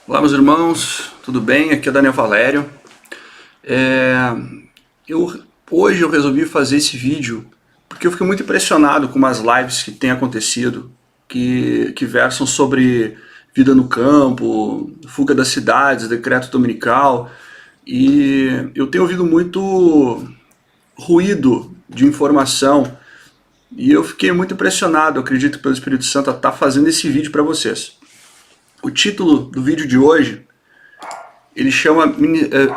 Olá, meus irmãos, tudo bem? Aqui é Daniel Valério. É, Hoje eu resolvi fazer esse vídeo porque eu fiquei muito impressionado com umas lives que têm acontecido, que versam sobre vida no campo, fuga das cidades, decreto dominical, e eu tenho ouvido muito ruído de informação e eu fiquei muito impressionado, eu acredito, pelo Espírito Santo a estar fazendo esse vídeo para vocês. O título do vídeo de hoje ele chama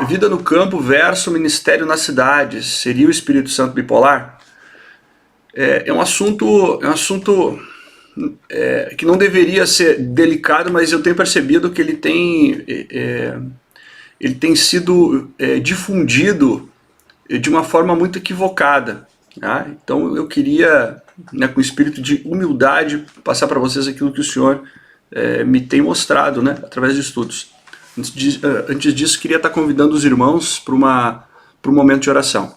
Vida no Campo versus Ministério nas Cidades. Seria o Espírito Santo bipolar? É um assunto que não deveria ser delicado, mas eu tenho percebido que ele tem sido difundido de uma forma muito equivocada. Tá? Então eu queria, né, com espírito de humildade, passar para vocês aquilo que o Senhor me tem mostrado, né, através de estudos. Antes disso, queria estar convidando os irmãos para um momento de oração.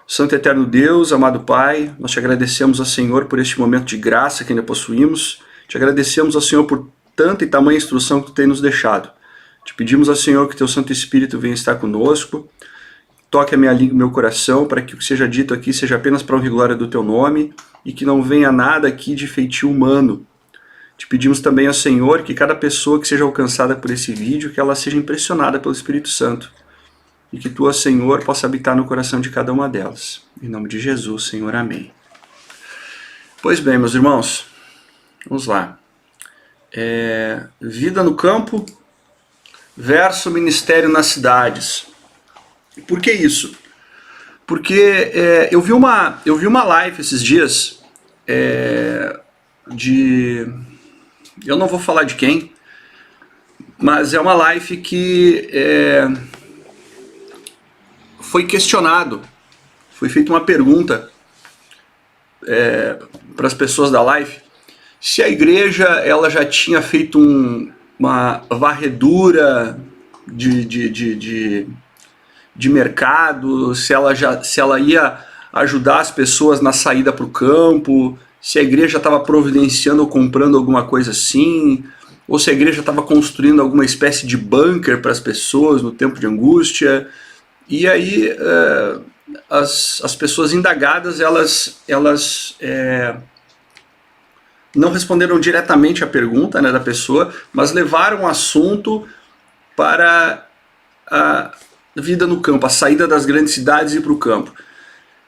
Santo e eterno Deus, amado Pai, nós te agradecemos ao Senhor por este momento de graça que ainda possuímos. Te agradecemos ao Senhor por tanta e tamanha instrução que tu tem nos deixado. Te pedimos ao Senhor que teu Santo Espírito venha estar conosco, toque a minha língua e meu coração, para que o que seja dito aqui seja apenas para a honra e glória do teu nome, e que não venha nada aqui de feitio humano. Te pedimos também ao Senhor que cada pessoa que seja alcançada por esse vídeo, que ela seja impressionada pelo Espírito Santo. E que tu, Senhor, possa habitar no coração de cada uma delas. Em nome de Jesus, Senhor, amém. Pois bem, meus irmãos, vamos lá. Vida no campo versus ministério nas cidades. Por que isso? Porque eu vi uma live esses dias eu não vou falar de quem, mas é uma live que foi questionado, foi feita uma pergunta para as pessoas da live, se a igreja ela já tinha feito uma varredura de mercado, se ela ia ajudar as pessoas na saída para o campo, se a igreja estava providenciando ou comprando alguma coisa assim, ou se a igreja estava construindo alguma espécie de bunker para as pessoas no tempo de angústia. E aí as pessoas indagadas, elas não responderam diretamente à pergunta, né, da pessoa, mas levaram o assunto para a vida no campo, a saída das grandes cidades e para o campo.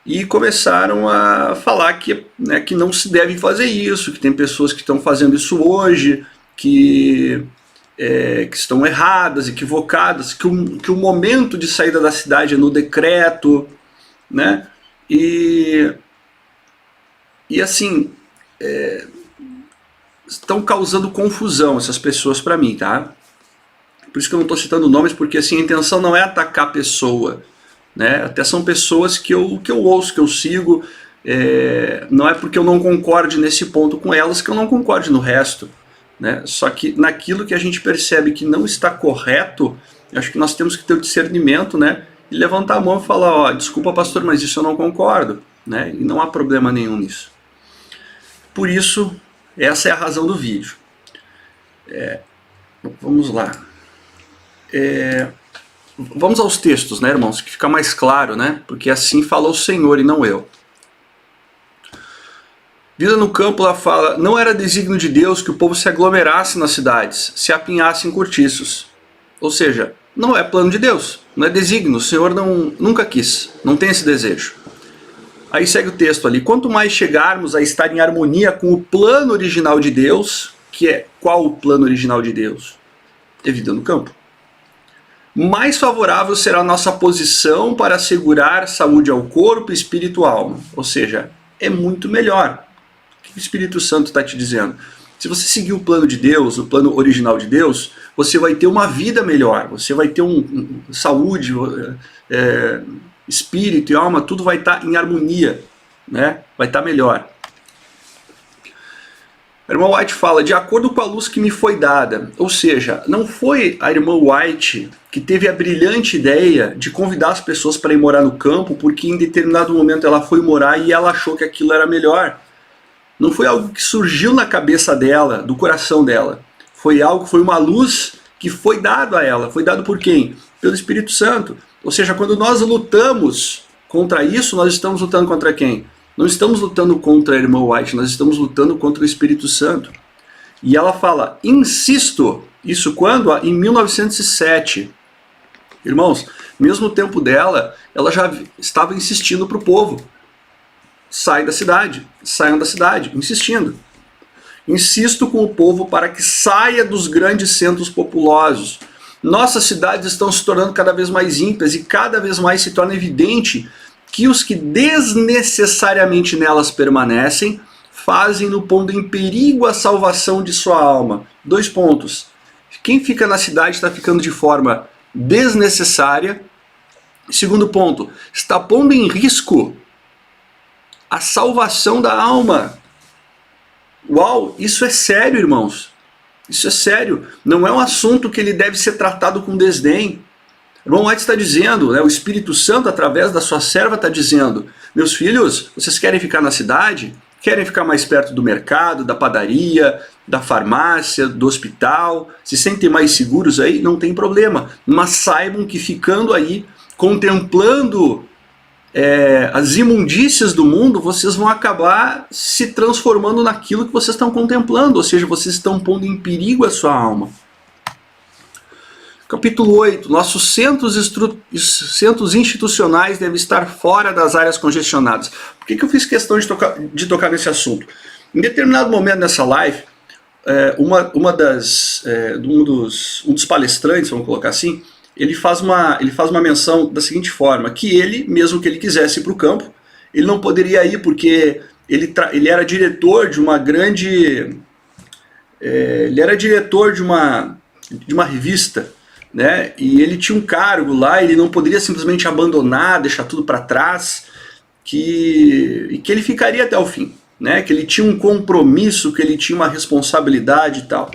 E começaram a falar que não se deve fazer isso, que tem pessoas que estão fazendo isso hoje, que estão erradas, equivocadas, que o momento de saída da cidade é no decreto, né? E assim, estão causando confusão essas pessoas para mim, tá? Por isso que eu não estou citando nomes, porque assim, a intenção não é atacar a pessoa, né? Até são pessoas que eu ouço, que eu sigo, não é porque eu não concorde nesse ponto com elas que eu não concorde no resto, né? Só que naquilo que a gente percebe que não está correto, eu acho que nós temos que ter o discernimento, né? E levantar a mão e falar, ó, desculpa pastor, mas isso eu não concordo, né? E não há problema nenhum nisso. Por isso, essa é a razão do vídeo. Vamos lá. Vamos aos textos, né, irmãos, que fica mais claro, né? Porque assim fala o Senhor e não eu. Vida no campo, ela fala, não era desígnio de Deus que o povo se aglomerasse nas cidades, se apinhasse em cortiços. Ou seja, não é plano de Deus, não é desígnio, o Senhor nunca quis, não tem esse desejo. Aí segue o texto ali, quanto mais chegarmos a estar em harmonia com o plano original de Deus, que é qual o plano original de Deus? É vida no campo. Mais favorável será a nossa posição para assegurar saúde ao corpo, espírito e alma. Ou seja, é muito melhor. O que o Espírito Santo está te dizendo? Se você seguir o plano de Deus, o plano original de Deus, você vai ter uma vida melhor, você vai ter saúde, espírito e alma, tudo vai estar em harmonia, né? Vai estar melhor. A irmã White fala, de acordo com a luz que me foi dada. Ou seja, não foi a irmã White que teve a brilhante ideia de convidar as pessoas para ir morar no campo, porque em determinado momento ela foi morar e ela achou que aquilo era melhor. Não foi algo que surgiu na cabeça dela, do coração dela. foi uma luz que foi dado a ela. Foi dado por quem? Pelo Espírito Santo. Ou seja, quando nós lutamos contra isso, nós estamos lutando contra quem? Não estamos lutando contra a irmã White, nós estamos lutando contra o Espírito Santo. E ela fala, insisto, isso quando? Em 1907. Irmãos, mesmo no tempo dela, ela já estava insistindo para o povo. Saiam da cidade, insistindo. Insisto com o povo para que saia dos grandes centros populosos. Nossas cidades estão se tornando cada vez mais ímpias e cada vez mais se torna evidente que os que desnecessariamente nelas permanecem fazem-no pondo em perigo a salvação de sua alma. 2 pontos. Quem fica na cidade está ficando de forma desnecessária. Segundo ponto, está pondo em risco a salvação da alma. Uau, isso é sério, irmãos. Isso é sério. Não é um assunto que ele deve ser tratado com desdém. O irmão White está dizendo, né, o Espírito Santo, através da sua serva, está dizendo, meus filhos, vocês querem ficar na cidade? Querem ficar mais perto do mercado, da padaria, da farmácia, do hospital? Se sentem mais seguros aí? Não tem problema. Mas saibam que ficando aí, contemplando as imundícias do mundo, vocês vão acabar se transformando naquilo que vocês estão contemplando, ou seja, vocês estão pondo em perigo a sua alma. Capítulo 8. Nossos centros institucionais devem estar fora das áreas congestionadas. Por que eu fiz questão de tocar nesse assunto? Em determinado momento nessa live, um dos palestrantes, vamos colocar assim, ele faz uma menção da seguinte forma, que ele, mesmo que ele quisesse ir para o campo, ele não poderia ir porque ele era diretor de uma grande... ele era diretor de uma revista, né? E ele tinha um cargo lá, ele não poderia simplesmente abandonar, deixar tudo para trás, e que ele ficaria até o fim, né? Que ele tinha um compromisso, que ele tinha uma responsabilidade e tal.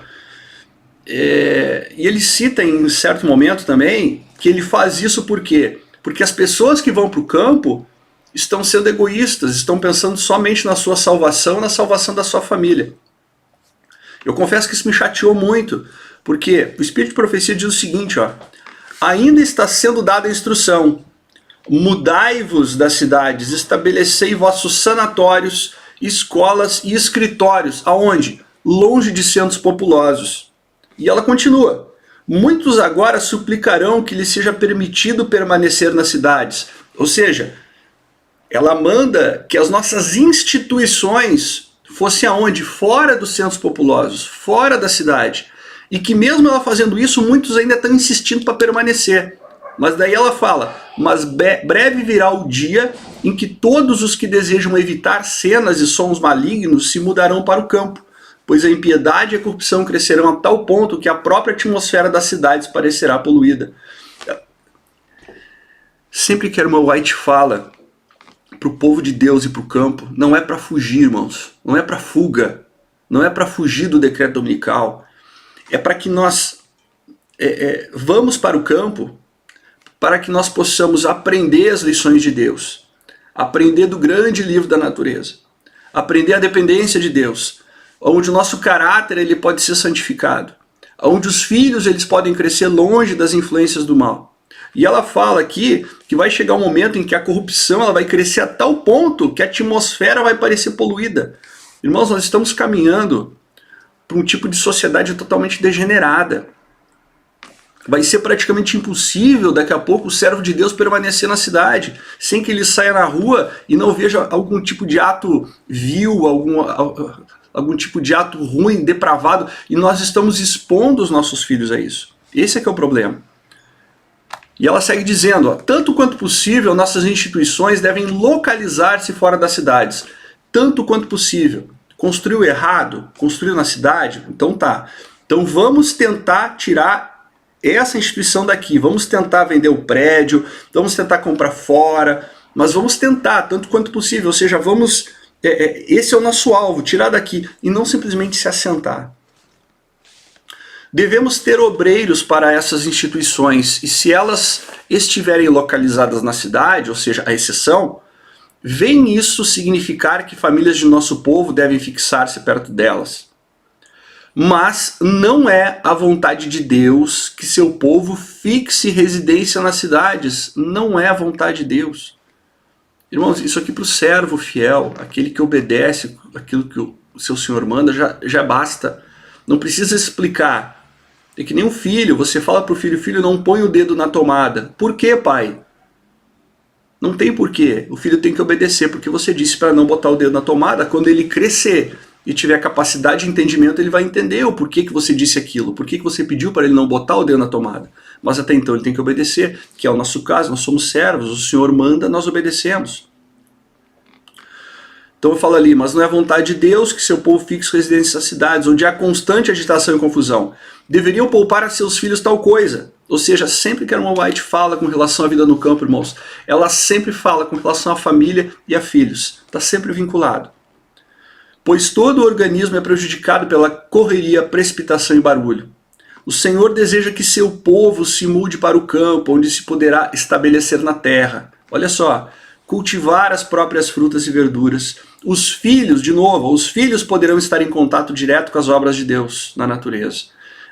E ele cita em certo momento também que ele faz isso por quê? Porque as pessoas que vão para o campo estão sendo egoístas, estão pensando somente na sua salvação, na salvação da sua família. Eu confesso que isso me chateou muito, porque o Espírito de Profecia diz o seguinte, ó, ainda está sendo dada a instrução, mudai-vos das cidades, estabelecei vossos sanatórios, escolas e escritórios, aonde? Longe de centros populosos. E ela continua, muitos agora suplicarão que lhes seja permitido permanecer nas cidades. Ou seja, ela manda que as nossas instituições fossem aonde? Fora dos centros populosos, fora da cidade. E que mesmo ela fazendo isso, muitos ainda estão insistindo para permanecer. Mas daí ela fala, mas breve virá o dia em que todos os que desejam evitar cenas e sons malignos se mudarão para o campo, pois a impiedade e a corrupção crescerão a tal ponto que a própria atmosfera das cidades parecerá poluída. Sempre que a irmã White fala para o povo de Deus e para o campo, não é para fugir, irmãos, não é para fuga, não é para fugir do decreto dominical, é para que nós vamos para o campo, para que nós possamos aprender as lições de Deus, aprender do grande livro da natureza, aprender a dependência de Deus, onde o nosso caráter ele pode ser santificado, onde os filhos eles podem crescer longe das influências do mal. E ela fala aqui que vai chegar um momento em que a corrupção ela vai crescer a tal ponto que a atmosfera vai parecer poluída. Irmãos, nós estamos caminhando para um tipo de sociedade totalmente degenerada. Vai ser praticamente impossível daqui a pouco o servo de Deus permanecer na cidade, sem que ele saia na rua e não veja algum tipo de ato vil, algum tipo de ato ruim, depravado, e nós estamos expondo os nossos filhos a isso. Esse é que é o problema. E ela segue dizendo, ó, tanto quanto possível, nossas instituições devem localizar-se fora das cidades. Tanto quanto possível. Construiu errado? Construiu na cidade? Então tá. Então vamos tentar tirar essa instituição daqui. Vamos tentar vender o prédio, vamos tentar comprar fora, mas vamos tentar, tanto quanto possível. Ou seja, vamos... esse é o nosso alvo, tirar daqui, e não simplesmente se assentar. Devemos ter obreiros para essas instituições, e se elas estiverem localizadas na cidade, ou seja, a exceção, vem isso significar que famílias de nosso povo devem fixar-se perto delas. Mas não é a vontade de Deus que seu povo fixe residência nas cidades. Não é a vontade de Deus. Irmãos, isso aqui para o servo fiel, aquele que obedece aquilo que o seu senhor manda, já basta. Não precisa explicar. É que nem um filho, você fala para o filho, filho, não põe o dedo na tomada. Por quê, pai? Não tem porquê. O filho tem que obedecer, porque você disse para não botar o dedo na tomada. Quando ele crescer e tiver capacidade de entendimento, ele vai entender o porquê que você disse aquilo, porquê que você pediu para ele não botar o dedo na tomada. Mas até então ele tem que obedecer, que é o nosso caso, nós somos servos, o Senhor manda, nós obedecemos. Então eu falo ali, mas não é a vontade de Deus que seu povo fixe residência nas cidades, onde há constante agitação e confusão. Deveriam poupar a seus filhos tal coisa. Ou seja, sempre que a irmã White fala com relação à vida no campo, irmãos, ela sempre fala com relação à família e a filhos. Está sempre vinculado. Pois todo o organismo é prejudicado pela correria, precipitação e barulho. O Senhor deseja que seu povo se mude para o campo, onde se poderá estabelecer na terra. Olha só, cultivar as próprias frutas e verduras. Os filhos, de novo, os filhos poderão estar em contato direto com as obras de Deus na natureza.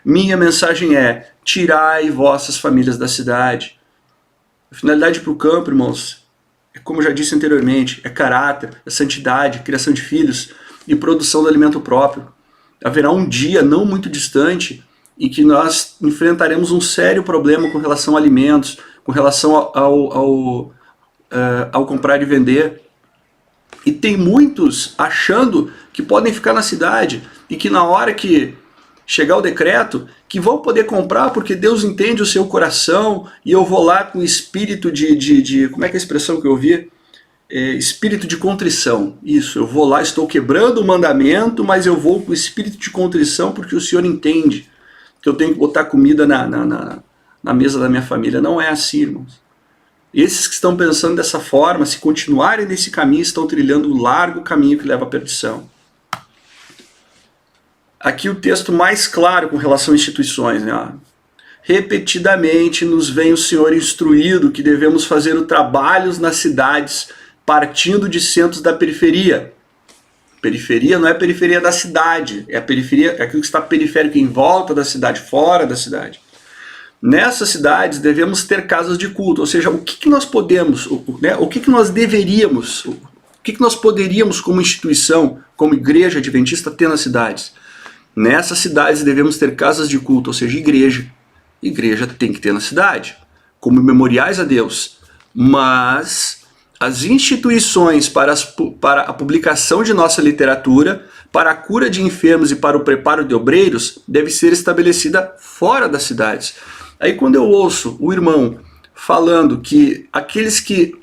Minha mensagem é, tirai vossas famílias da cidade. A finalidade para o campo, irmãos, é como eu já disse anteriormente, é caráter, é santidade, criação de filhos e produção do alimento próprio. Haverá um dia não muito distante em que nós enfrentaremos um sério problema com relação a alimentos, com relação ao comprar e vender. E tem muitos achando que podem ficar na cidade e que na hora que chegar o decreto, que vão poder comprar porque Deus entende o seu coração e eu vou lá com espírito como é que é a expressão que eu ouvi? Espírito de contrição. Isso, eu vou lá, estou quebrando o mandamento, mas eu vou com espírito de contrição porque o Senhor entende que eu tenho que botar comida na mesa da minha família. Não é assim, irmãos. Esses que estão pensando dessa forma, se continuarem nesse caminho, estão trilhando o largo caminho que leva à perdição. Aqui o texto mais claro com relação a instituições, né? Repetidamente nos vem o Senhor instruído que devemos fazer os trabalhos nas cidades, partindo de centros da periferia. Periferia não é a periferia da cidade, é a periferia, é aquilo que está periférico em volta da cidade, fora da cidade. Nessas cidades devemos ter casas de culto, ou seja, o que nós podemos, o que nós deveríamos, o que nós poderíamos como instituição, como igreja adventista ter nas cidades? Nessas cidades devemos ter casas de culto, ou seja, igreja. Igreja tem que ter na cidade, como memoriais a Deus. Mas as instituições para a publicação de nossa literatura, para a cura de enfermos e para o preparo de obreiros, deve ser estabelecida fora das cidades. Aí quando eu ouço o irmão falando que aqueles que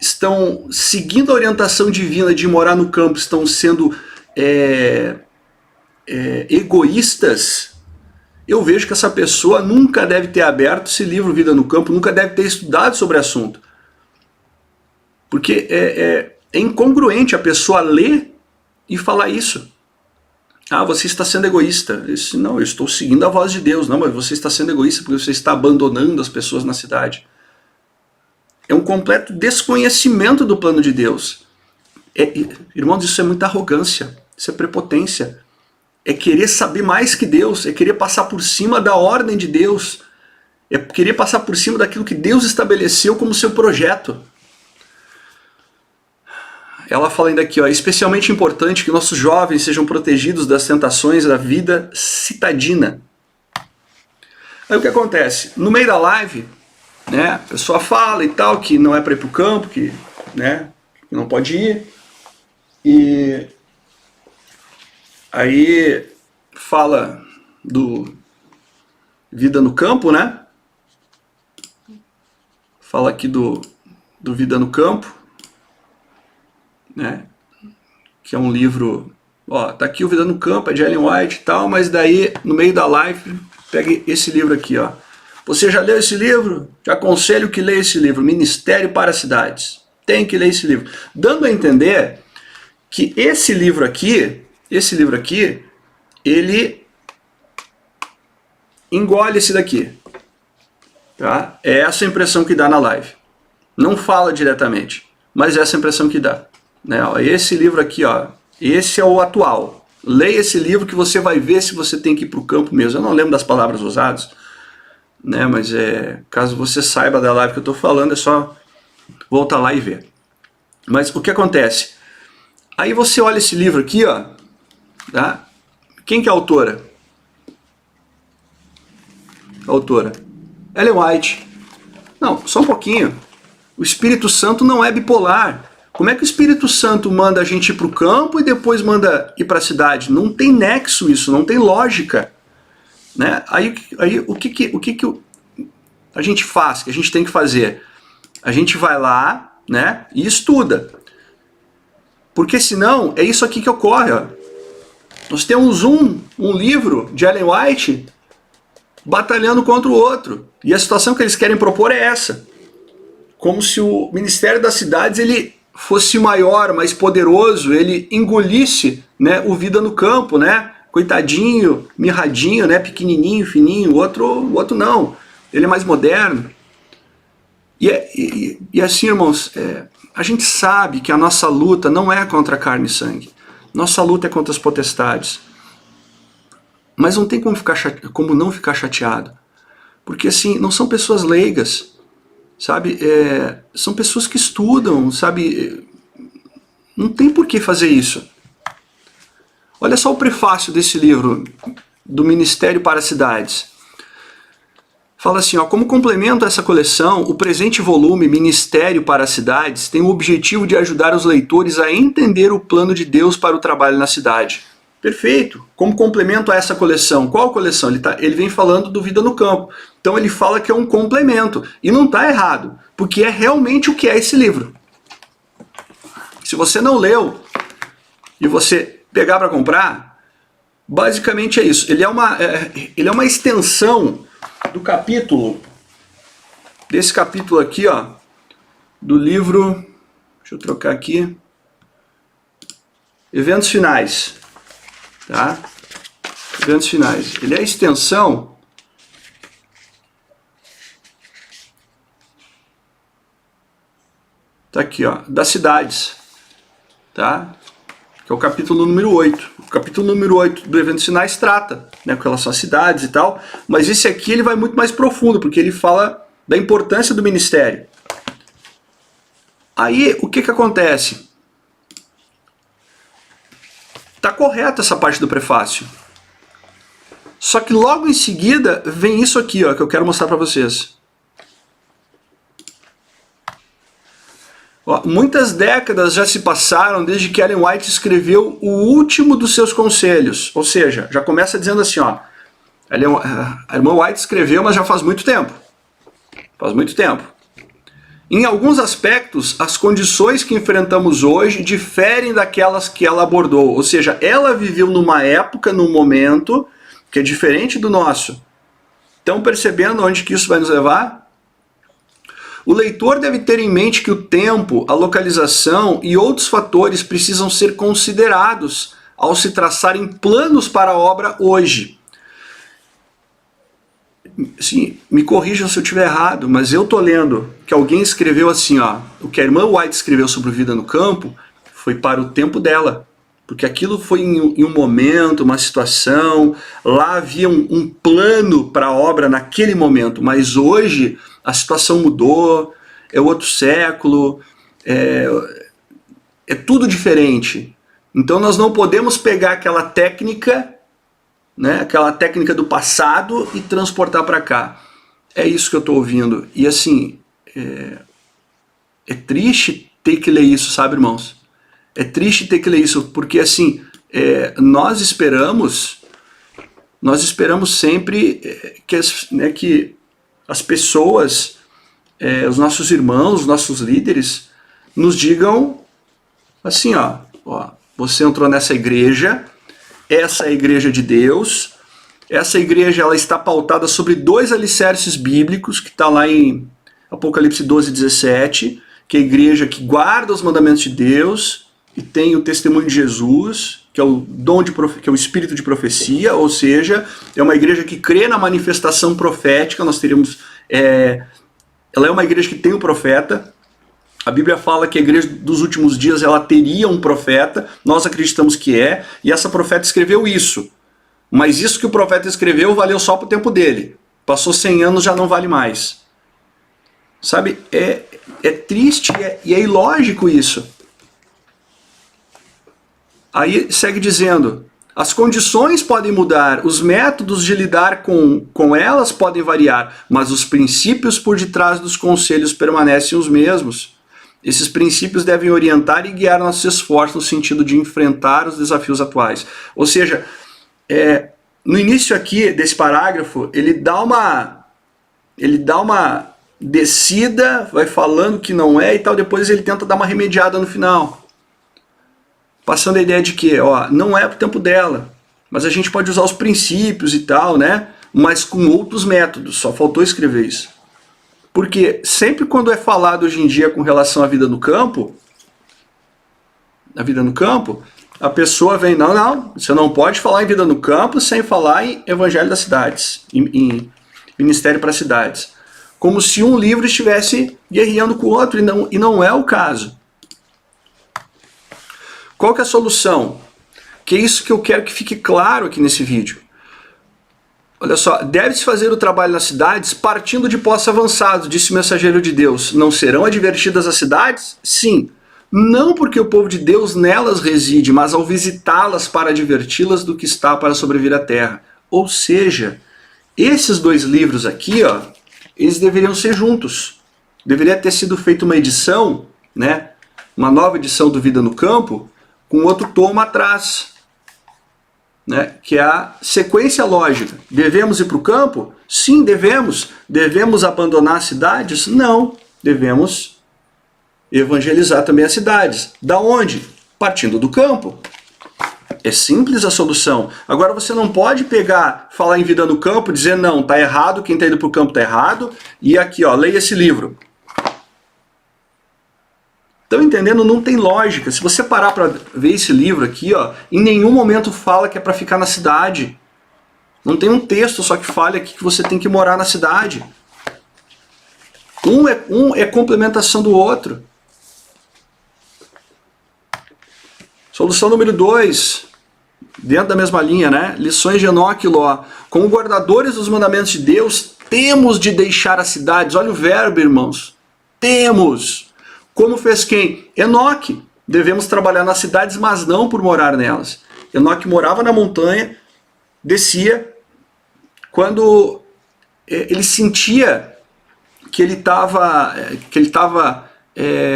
estão seguindo a orientação divina de morar no campo estão sendo egoístas, eu vejo que essa pessoa nunca deve ter aberto esse livro Vida no Campo, nunca deve ter estudado sobre o assunto. Porque é incongruente a pessoa ler e falar isso. Ah, você está sendo egoísta. Não, eu estou seguindo a voz de Deus. Não, mas você está sendo egoísta porque você está abandonando as pessoas na cidade. É um completo desconhecimento do plano de Deus. Irmãos, isso é muita arrogância, isso é prepotência. É querer saber mais que Deus, é querer passar por cima da ordem de Deus, é querer passar por cima daquilo que Deus estabeleceu como seu projeto. Ela fala ainda aqui, ó, é especialmente importante que nossos jovens sejam protegidos das tentações da vida citadina. Aí o que acontece? No meio da live, né, a pessoa fala e tal, que não é para ir para o campo, que não pode ir. E aí fala do Vida no Campo, né? Fala aqui do Vida no Campo, né? Que é um livro, ó, tá aqui o Vida no Campo, é de Ellen White e tal, mas daí no meio da live pega esse livro aqui, ó. Você já leu esse livro? Te aconselho que leia esse livro, Ministério para as Cidades. Tem que ler esse livro. Dando a entender que esse livro aqui, ele engole esse daqui. Tá? É essa a impressão que dá na live. Não fala diretamente, mas é essa a impressão que dá. Né? Ó, esse livro aqui, ó, esse é o atual. Leia esse livro que você vai ver se você tem que ir para o campo mesmo. Eu não lembro das palavras usadas, né? Mas caso você saiba da live que eu estou falando, é só voltar lá e ver. Mas o que acontece? Aí você olha esse livro aqui, ó, tá? Quem que é a autora? A autora Ellen White. Não, só um pouquinho. O Espírito Santo não é bipolar. Como é que o Espírito Santo manda a gente ir para o campo e depois manda ir para a cidade? Não tem nexo isso, não tem lógica, né? Aí o que a gente faz, que a gente tem que fazer? A gente vai lá, né, e estuda. Porque senão é isso aqui que ocorre, ó. Nós temos um livro de Ellen White batalhando contra o outro. E a situação que eles querem propor é essa. Como se o Ministério das Cidades ele fosse maior, mais poderoso, ele engolisse, né, o Vida no Campo, né? Coitadinho, mirradinho, né, pequenininho, fininho, o outro não. Ele é mais moderno. E assim, irmãos, a gente sabe que a nossa luta não é contra carne e sangue. Nossa luta é contra as potestades. Mas não tem como não ficar chateado. Porque assim, não são pessoas leigas, sabe? São pessoas que estudam, sabe? Não tem por que fazer isso. Olha só o prefácio desse livro, do Ministério para as Cidades. Fala assim, ó, como complemento a essa coleção, o presente volume Ministério para as Cidades tem o objetivo de ajudar os leitores a entender o plano de Deus para o trabalho na cidade. Perfeito. Como complemento a essa coleção, qual coleção? Ele vem falando do Vida no Campo. Então ele fala que é um complemento. E não está errado, porque é realmente o que é esse livro. Se você não leu e você pegar para comprar, basicamente é isso. Ele é uma extensão do capítulo, desse capítulo aqui, ó, do livro, deixa eu trocar aqui, Eventos Finais, tá? Eventos Finais. Ele é a extensão tá aqui, ó, das cidades, tá? Que é o capítulo número 8. O capítulo número 8 do Eventos Finais trata, né, com relação às cidades e tal, mas esse aqui ele vai muito mais profundo, porque ele fala da importância do ministério. Aí, o que acontece? Tá correta essa parte do prefácio. Só que logo em seguida vem isso aqui, ó, que eu quero mostrar para vocês. Ó, muitas décadas já se passaram desde que Ellen White escreveu o último dos seus conselhos. Ou seja, já começa dizendo assim, ó, a irmã White escreveu, mas já faz muito tempo. Faz muito tempo. Em alguns aspectos, as condições que enfrentamos hoje diferem daquelas que ela abordou. Ou seja, ela viveu numa época, num momento, que é diferente do nosso. Estão percebendo onde que isso vai nos levar? O leitor deve ter em mente que o tempo, a localização e outros fatores precisam ser considerados ao se traçarem planos para a obra hoje. Sim, me corrijam se eu estiver errado, mas eu estou lendo que alguém escreveu assim, ó, o que a irmã White escreveu sobre Vida no Campo foi para o tempo dela. Porque aquilo foi em um momento, uma situação, lá havia um plano para a obra naquele momento, mas hoje a situação mudou, é outro século, é tudo diferente. Então nós não podemos pegar aquela técnica, né, aquela técnica do passado e transportar para cá. É isso que eu estou ouvindo. E assim, é triste ter que ler isso, sabe, irmãos? É triste ter que ler isso, porque assim, nós esperamos sempre que as pessoas, os nossos irmãos, os nossos líderes, nos digam assim, ó, você entrou nessa igreja, essa é a igreja de Deus, essa igreja ela está pautada sobre 2 alicerces bíblicos, que está lá em Apocalipse 12:17, que é a igreja que guarda os mandamentos de Deus, e tem o testemunho de Jesus, que é o dom que é o espírito de profecia, ou seja, é uma igreja que crê na manifestação profética. Nós teríamos, ela é uma igreja que tem o profeta, A Bíblia fala que a igreja dos últimos dias ela teria um profeta, nós acreditamos que é, e essa profeta escreveu isso. Mas isso que o profeta escreveu valeu só para o tempo dele. Passou 100 anos, já não vale mais. Sabe, é triste e é ilógico isso. Aí segue dizendo, as condições podem mudar, os métodos de lidar com elas podem variar, mas os princípios por detrás dos conselhos permanecem os mesmos. Esses princípios devem orientar e guiar nossos esforços no sentido de enfrentar os desafios atuais. Ou seja, no início aqui desse parágrafo, ele dá uma descida, vai falando que não é e tal, depois ele tenta dar uma remediada no final. Passando a ideia de que, ó, não é pro tempo dela, mas a gente pode usar os princípios e tal, né? Mas com outros métodos, só faltou escrever isso. Porque sempre quando é falado hoje em dia com relação à vida no campo, a pessoa vem, não, você não pode falar em vida no campo sem falar em evangelho das cidades, em ministério para cidades. Como se um livro estivesse guerreando com o outro, e não é o caso. Qual que é a solução? Que é isso que eu quero que fique claro aqui nesse vídeo. Olha só, deve-se fazer o trabalho nas cidades partindo de postos avançados, disse o mensageiro de Deus. Não serão advertidas as cidades? Sim. Não porque o povo de Deus nelas reside, mas ao visitá-las para adverti-las do que está para sobrevir à terra. Ou seja, esses dois livros aqui, ó, eles deveriam ser juntos. Deveria ter sido feita uma edição, né, uma nova edição do Vida no Campo, com outro tomo atrás, né, que é a sequência lógica. Devemos ir para o campo? Sim, devemos. Devemos abandonar as cidades? Não. Devemos evangelizar também as cidades. Da onde? Partindo do campo. É simples a solução. Agora você não pode pegar, falar em vida no campo, dizer não, tá errado, quem está indo para o campo está errado, e aqui, ó, leia esse livro. Estão entendendo? Não tem lógica. Se você parar para ver esse livro aqui, ó, em nenhum momento fala que é para ficar na cidade. Não tem um texto só que fale aqui que você tem que morar na cidade. Um é complementação do outro. Solução número 2, dentro da mesma linha, né? Lições de Enoque e Ló. Como guardadores dos mandamentos de Deus, temos de deixar as cidades. Olha o verbo, irmãos. Temos. Como fez quem? Enoque. Devemos trabalhar nas cidades, mas não por morar nelas. Enoque morava na montanha, descia. Quando ele sentia que ele estava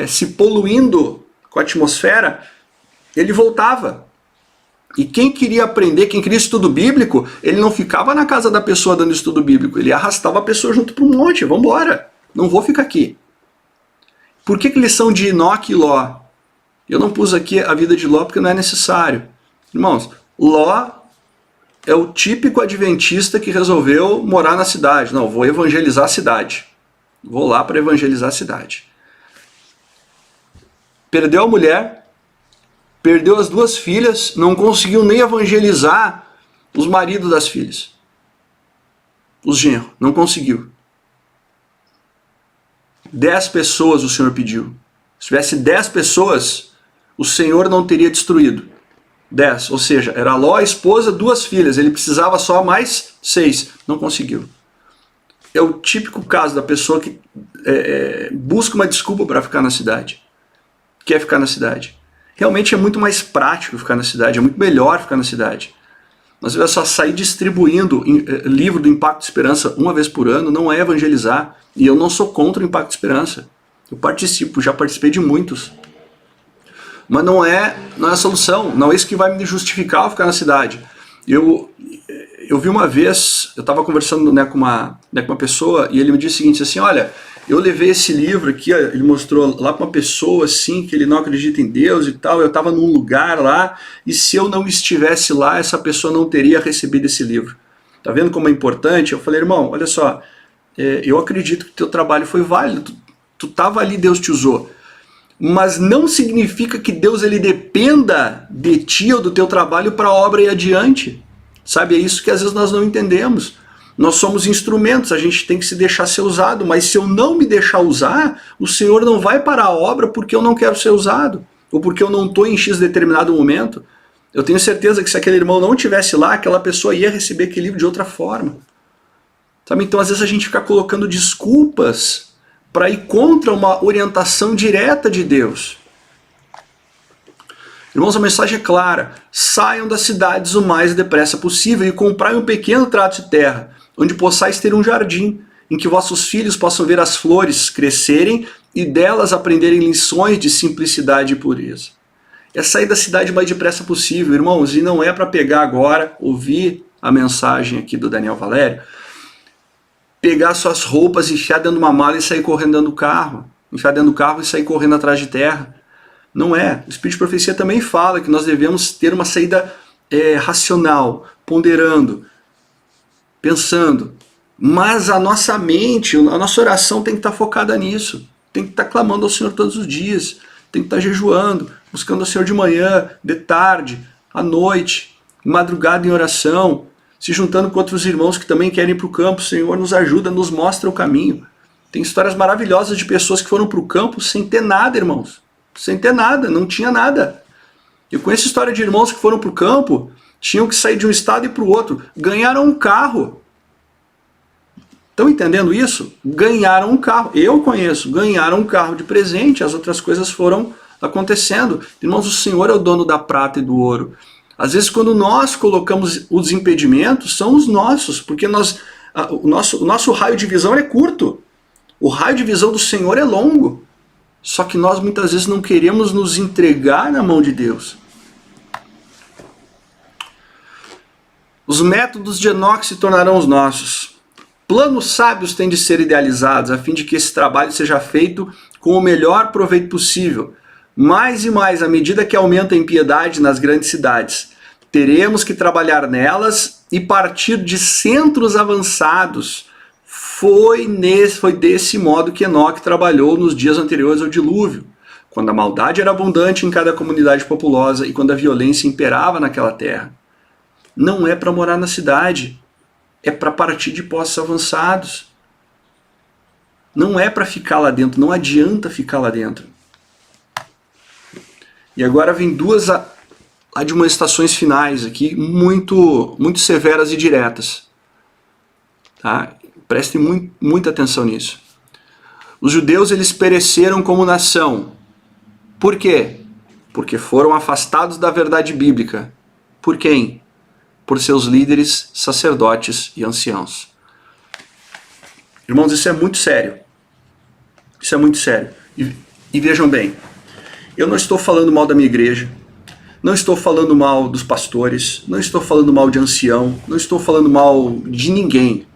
se poluindo com a atmosfera, ele voltava. E quem queria aprender, quem queria estudo bíblico, ele não ficava na casa da pessoa dando estudo bíblico, ele arrastava a pessoa junto para um monte. Vamos embora, não vou ficar aqui. Por que lição de Enoque e Ló? Eu não pus aqui a vida de Ló porque não é necessário. Irmãos, Ló é o típico adventista que resolveu morar na cidade. Não, vou evangelizar a cidade. Vou lá para evangelizar a cidade. Perdeu a mulher, perdeu as 2 filhas, não conseguiu nem evangelizar os maridos das filhas. Os genros, não conseguiu. 10 pessoas o Senhor pediu. Se tivesse 10 pessoas, o Senhor não teria destruído. 10, ou seja, era Ló, a esposa, 2 filhas. Ele precisava só mais 6. Não conseguiu. É o típico caso da pessoa que busca uma desculpa para ficar na cidade. Quer ficar na cidade. Realmente é muito mais prático ficar na cidade, é muito melhor ficar na cidade. Mas olha só, sair distribuindo livro do Impacto de Esperança uma vez por ano não é evangelizar. E eu não sou contra o Impacto de Esperança. Eu participo, já participei de muitos. Mas não é a solução, não é isso que vai me justificar eu ficar na cidade. Eu vi uma vez, eu estava conversando, né, com uma pessoa, e ele me disse o seguinte, assim, olha, eu levei esse livro aqui, ó, ele mostrou lá para uma pessoa assim, que ele não acredita em Deus e tal, eu estava num lugar lá, e se eu não estivesse lá, essa pessoa não teria recebido esse livro. Tá vendo como é importante? Eu falei, irmão, olha só, eu acredito que o teu trabalho foi válido, tu estava ali, Deus te usou. Mas não significa que Deus ele dependa de ti ou do teu trabalho para a obra ir adiante. Sabe, é isso que às vezes nós não entendemos. Nós somos instrumentos, a gente tem que se deixar ser usado, mas se eu não me deixar usar, o Senhor não vai parar a obra porque eu não quero ser usado, ou porque eu não estou em X determinado momento. Eu tenho certeza que se aquele irmão não estivesse lá, aquela pessoa ia receber aquele livro de outra forma. Sabe? Então às vezes a gente fica colocando desculpas para ir contra uma orientação direta de Deus. Irmãos, a mensagem é clara: saiam das cidades o mais depressa possível e comprai um pequeno trato de terra, onde possais ter um jardim, em que vossos filhos possam ver as flores crescerem e delas aprenderem lições de simplicidade e pureza. É sair da cidade o mais depressa possível, irmãos, e não é para pegar agora, ouvir a mensagem aqui do Daniel Valério, pegar suas roupas, enfiar dentro de uma mala e sair correndo dentro do carro, enfiar dentro do carro e sair correndo atrás de terra. Não é. O Espírito de Profecia também fala que nós devemos ter uma saída racional, ponderando, pensando. Mas a nossa mente, a nossa oração tem que estar focada nisso. Tem que estar clamando ao Senhor todos os dias. Tem que estar jejuando, buscando o Senhor de manhã, de tarde, à noite, madrugada em oração, se juntando com outros irmãos que também querem ir para o campo. O Senhor nos ajuda, nos mostra o caminho. Tem histórias maravilhosas de pessoas que foram para o campo sem ter nada, irmãos. Sem ter nada, não tinha nada. Eu conheço história de irmãos que foram para o campo, tinham que sair de um estado e para o outro, ganharam um carro. Estão entendendo isso? Ganharam um carro. Eu conheço, ganharam um carro de presente, as outras coisas foram acontecendo. Irmãos, o Senhor é o dono da prata e do ouro. Às vezes quando nós colocamos os impedimentos, são os nossos, porque o nosso raio de visão é curto. O raio de visão do Senhor é longo. Só que nós muitas vezes não queremos nos entregar na mão de Deus. Os métodos de Enoque se tornarão os nossos. Planos sábios têm de ser idealizados, a fim de que esse trabalho seja feito com o melhor proveito possível. Mais e mais, à medida que aumenta a impiedade nas grandes cidades, teremos que trabalhar nelas e partir de centros avançados. Foi desse modo que Enoque trabalhou nos dias anteriores ao dilúvio, quando a maldade era abundante em cada comunidade populosa e quando a violência imperava naquela terra. Não é para morar na cidade, é para partir de postos avançados. Não é para ficar lá dentro, não adianta ficar lá dentro. E agora vem duas admoestações finais aqui, muito severas e diretas. Tá? Prestem muita atenção nisso. Os judeus, eles pereceram como nação. Por quê? Porque foram afastados da verdade bíblica. Por quem? Por seus líderes, sacerdotes e anciãos. Irmãos, isso é muito sério. Isso é muito sério. E vejam bem, eu não estou falando mal da minha igreja, não estou falando mal dos pastores, não estou falando mal de ancião, não estou falando mal de ninguém.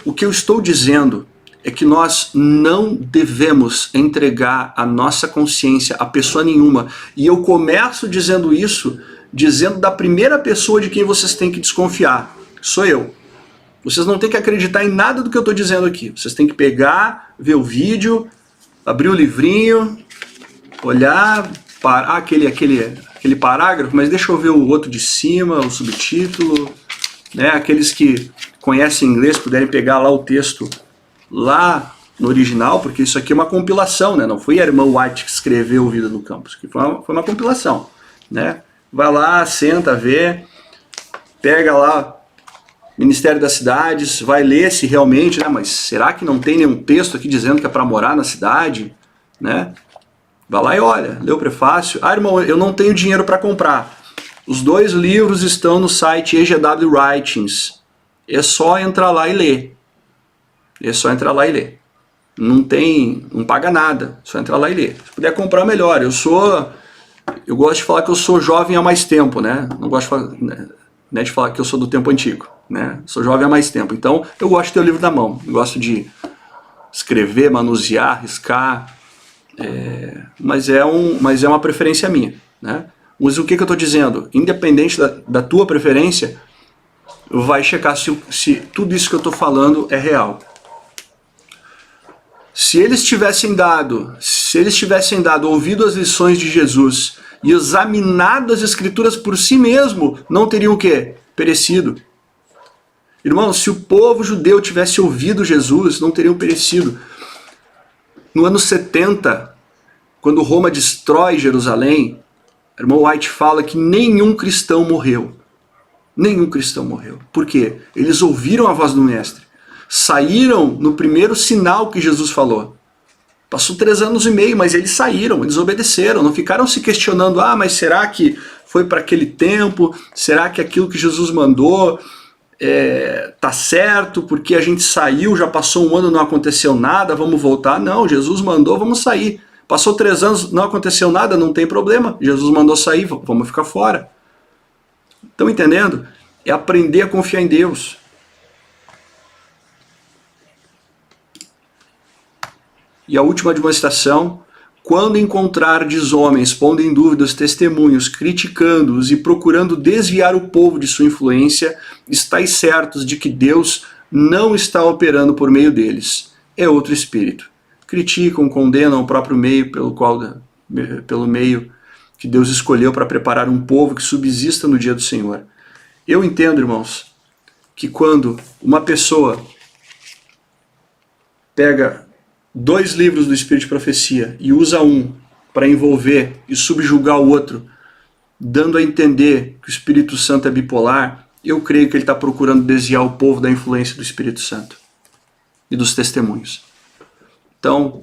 O que eu estou dizendo é que nós não devemos entregar a nossa consciência a pessoa nenhuma. E eu começo dizendo isso, dizendo da primeira pessoa de quem vocês têm que desconfiar. Sou eu. Vocês não têm que acreditar em nada do que eu estou dizendo aqui. Vocês têm que pegar, ver o vídeo, abrir o livrinho, olhar, aquele parágrafo, mas deixa eu ver o outro de cima, o subtítulo, né? Aqueles que conhecem inglês puderem pegar lá o texto lá no original, porque isso aqui é uma compilação, né? Não foi a irmã White que escreveu o Vida no Campus, que foi uma compilação, né? Vai lá, senta, vê, pega lá Ministério das Cidades, vai ler se realmente, né? Mas será que não tem nenhum texto aqui dizendo que é para morar na cidade, né? Vai lá e olha, lê o prefácio. Ah, irmão, eu não tenho dinheiro para comprar. Os 2 livros estão no site EGW Writings. É só entrar lá e ler. É só entrar lá e ler. Não paga nada. É só entrar lá e ler. Se puder comprar, melhor. Eu gosto de falar que eu sou jovem há mais tempo, né? Não gosto de falar que eu sou do tempo antigo, né? Sou jovem há mais tempo. Então, eu gosto de ter o livro na mão. Eu gosto de escrever, manusear, riscar. Mas é uma preferência minha, né? Mas o que eu estou dizendo? Independente da tua preferência, vai checar se tudo isso que eu estou falando é real. Se eles tivessem dado ouvido as lições de Jesus e examinado as Escrituras por si mesmo, não teriam o quê? Perecido. Irmãos, se o povo judeu tivesse ouvido Jesus, não teriam perecido. No ano 70, quando Roma destrói Jerusalém, o irmão White fala que nenhum cristão morreu. Nenhum cristão morreu. Por quê? Eles ouviram a voz do Mestre. Saíram no primeiro sinal que Jesus falou. Passou 3 anos e meio, mas eles saíram, eles obedeceram. Não ficaram se questionando, mas será que foi para aquele tempo? Será que aquilo que Jesus mandou tá certo? Porque a gente saiu, já passou 1 ano, não aconteceu nada, vamos voltar? Não, Jesus mandou, vamos sair. Passou 3 anos, não aconteceu nada, não tem problema. Jesus mandou sair, vamos ficar fora. Estão entendendo? É aprender a confiar em Deus. E a última demonstração: quando encontrardes homens pondo em dúvida os testemunhos, criticando-os e procurando desviar o povo de sua influência, estais certos de que Deus não está operando por meio deles. É outro espírito. Criticam, condenam o próprio meio pelo meio que Deus escolheu para preparar um povo que subsista no dia do Senhor. Eu entendo, irmãos, que quando uma pessoa pega 2 livros do Espírito de Profecia e usa um para envolver e subjugar o outro, dando a entender que o Espírito Santo é bipolar, eu creio que ele está procurando desviar o povo da influência do Espírito Santo e dos testemunhos. Então,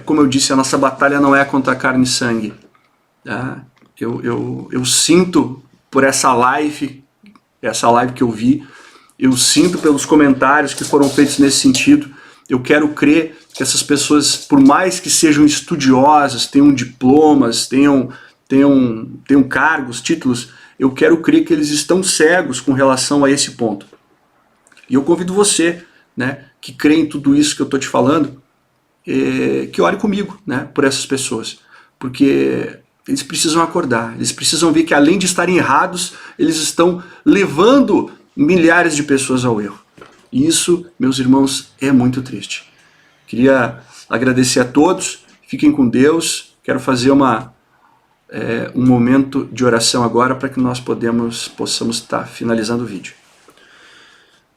como eu disse, a nossa batalha não é contra carne e sangue. Tá? Eu sinto por essa live que eu vi, eu sinto pelos comentários que foram feitos nesse sentido. Eu quero crer que essas pessoas, por mais que sejam estudiosas, tenham diplomas, tenham cargos, títulos, eu quero crer que eles estão cegos com relação a esse ponto. E eu convido você, né, que crê em tudo isso que eu estou te falando, que ore comigo, né, por essas pessoas. Porque eles precisam acordar, eles precisam ver que além de estarem errados, eles estão levando milhares de pessoas ao erro. E isso, meus irmãos, é muito triste. Queria agradecer a todos, fiquem com Deus. Quero fazer um momento de oração agora para que nós possamos estar finalizando o vídeo.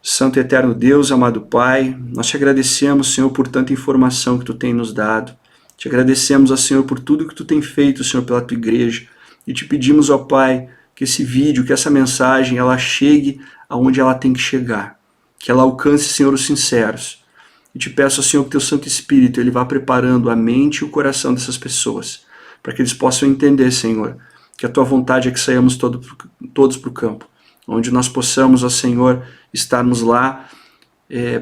Santo e eterno Deus, amado Pai, nós te agradecemos, Senhor, por tanta informação que Tu tem nos dado. Te agradecemos, ó Senhor, por tudo que Tu tem feito, Senhor, pela Tua igreja. E te pedimos, ó Pai, que esse vídeo, que essa mensagem, ela chegue aonde ela tem que chegar. Que ela alcance, Senhor, os sinceros. E te peço, Senhor, que Teu Santo Espírito ele vá preparando a mente e o coração dessas pessoas, para que eles possam entender, Senhor, que a Tua vontade é que saiamos todos para o campo, onde nós possamos, ó Senhor, estarmos lá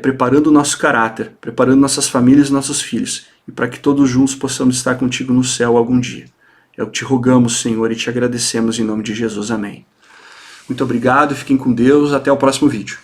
preparando o nosso caráter, preparando nossas famílias e nossos filhos, e para que todos juntos possamos estar contigo no céu algum dia. É o que te rogamos, Senhor, e te agradecemos em nome de Jesus. Amém. Muito obrigado, fiquem com Deus, até o próximo vídeo.